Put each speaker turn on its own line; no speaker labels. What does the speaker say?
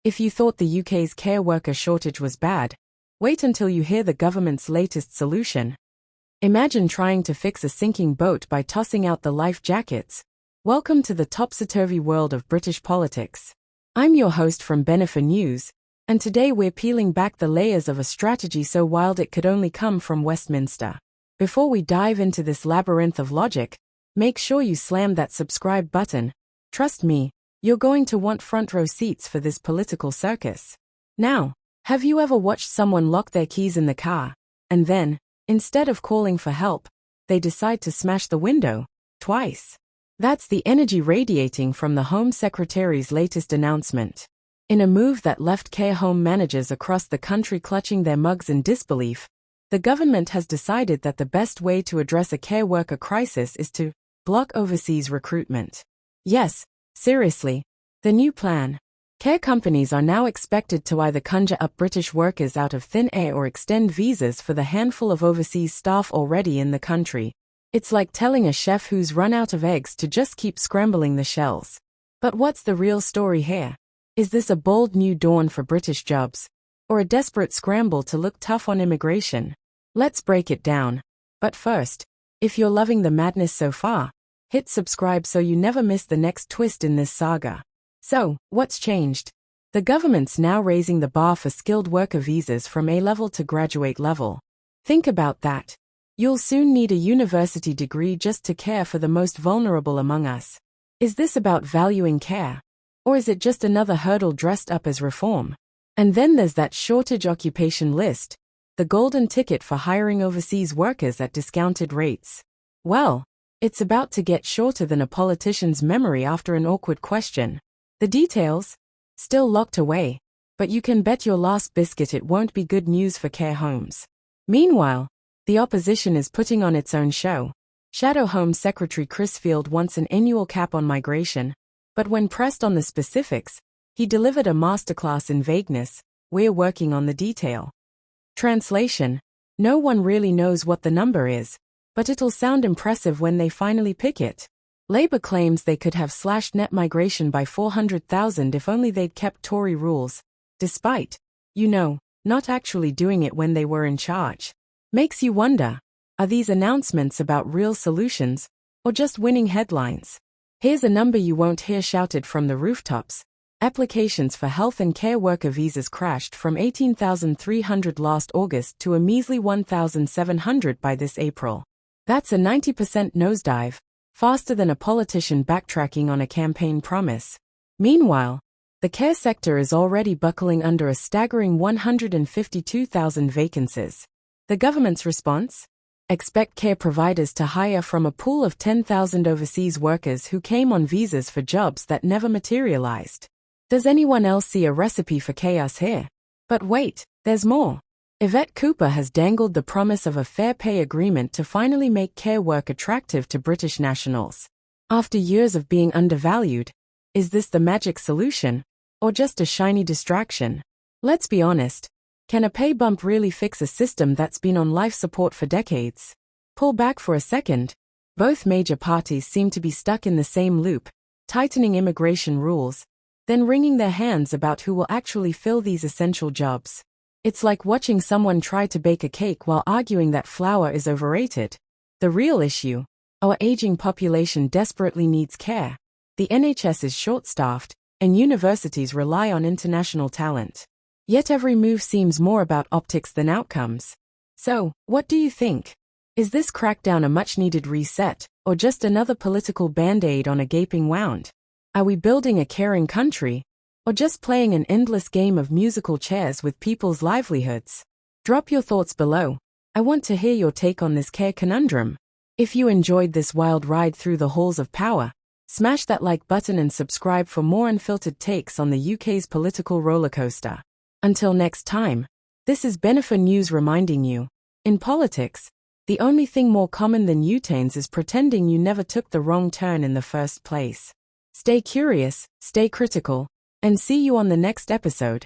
If you thought the UK's care worker shortage was bad, wait until you hear the government's latest solution. Imagine trying to fix a sinking boat by tossing out the life jackets. Welcome to the topsy-turvy world of British politics. I'm your host from Benefit News, and today we're peeling back the layers of a strategy so wild it could only come from Westminster. Before we dive into this labyrinth of logic, make sure you slam that subscribe button. Trust me, you're going to want front row seats for this political circus. Now, have you ever watched someone lock their keys in the car, and then, instead of calling for help, they decide to smash the window twice? That's the energy radiating from the Home Secretary's latest announcement. In a move that left care home managers across the country clutching their mugs in disbelief, the government has decided that the best way to address a care worker crisis is to block overseas recruitment. Yes, seriously, the new plan. Care companies are now expected to either conjure up British workers out of thin air or extend visas for the handful of overseas staff already in the country. It's like telling a chef who's run out of eggs to just keep scrambling the shells. But what's the real story here? Is this a bold new dawn for British jobs, or a desperate scramble to look tough on immigration? Let's break it down. But first, if you're loving the madness so far, hit subscribe so you never miss the next twist in this saga. So, what's changed? The government's now raising the bar for skilled worker visas from A-level to graduate level. Think about that. You'll soon need a university degree just to care for the most vulnerable among us. Is this about valuing care? Or is it just another hurdle dressed up as reform? And then there's that shortage occupation list, the golden ticket for hiring overseas workers at discounted rates. Well, it's about to get shorter than a politician's memory after an awkward question. The details? Still locked away, but you can bet your last biscuit it won't be good news for care homes. Meanwhile, the opposition is putting on its own show. Shadow Home Secretary Chris Field wants an annual cap on migration, but when pressed on the specifics, he delivered a masterclass in vagueness. We're working on the detail. Translation: no one really knows what the number is, but it'll sound impressive when they finally pick it. Labour claims they could have slashed net migration by 400,000 if only they'd kept Tory rules, despite, not actually doing it when they were in charge. Makes you wonder, are these announcements about real solutions, or just winning headlines? Here's a number you won't hear shouted from the rooftops. Applications for health and care worker visas crashed from 18,300 last August to a measly 1,700 by this April. That's a 90% nosedive, faster than a politician backtracking on a campaign promise. Meanwhile, the care sector is already buckling under a staggering 152,000 vacancies. The government's response? Expect care providers to hire from a pool of 10,000 overseas workers who came on visas for jobs that never materialized. Does anyone else see a recipe for chaos here? But wait, there's more. Yvette has dangled the promise of a fair pay agreement to finally make care work attractive to British nationals. After years of being undervalued, is this the magic solution, or just a shiny distraction? Let's be honest. Can a pay bump really fix a system that's been on life support for decades? Pull back for a second. Both major parties seem to be stuck in the same loop, tightening immigration rules, then wringing their hands about who will actually fill these essential jobs. It's like watching someone try to bake a cake while arguing that flour is overrated. The real issue: our aging population desperately needs care. The NHS is short-staffed, and universities rely on international talent. Yet every move seems more about optics than outcomes. So, what do you think? Is this crackdown a much-needed reset, or just another political band-aid on a gaping wound? Are we building a caring country, or just playing an endless game of musical chairs with people's livelihoods? Drop your thoughts below. I want to hear your take on this care conundrum. If you enjoyed this wild ride through the halls of power, smash that like button and subscribe for more unfiltered takes on the UK's political rollercoaster. Until next time, this is Benefit News reminding you, in politics, the only thing more common than U-turns is pretending you never took the wrong turn in the first place. Stay curious, stay critical, and see you on the next episode.